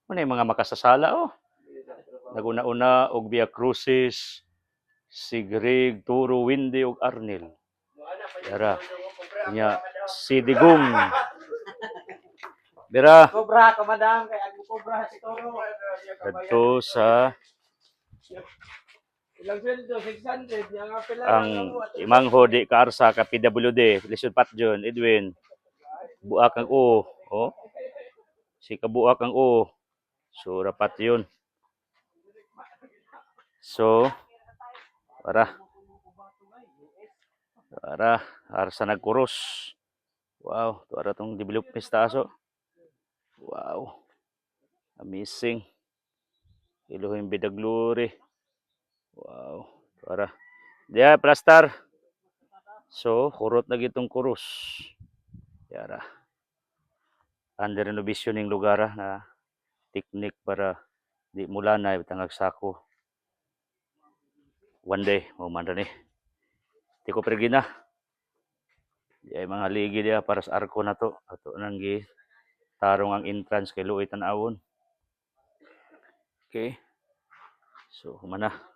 Ano yung mga makasasala, oh. Naguna-una, og Via Crucis, Sigrig, Turo, Windy, og Arnil. Dara. Nya, si Digong. Dira. Cobra, kamadam, kay Agno Cobra si Toro. Kadto sa Ilang sweldo, 600. Yang apela ang imang hodi kaarsa ka PWD, Lisod Patjon, Edwin. Buak ang O, oh. Si kabuak ang O. So rapat 'yun. So para arsa nagkuros. Wow, tuara tong develop pista aso. Wow. Amazing. Elohim be the glory. Wow. Tuara. Dia plastar. So, kurot na gitong kurus. Yara. Under renovation ng lugar na teknik para di mula na itangag sako. One day, man ni. Di ko pergi na. Di ay mga ligi dia para sa arko na to. Ato nang gi tarong ang entrance kay Luoy Tanawon. Okay. So, humana.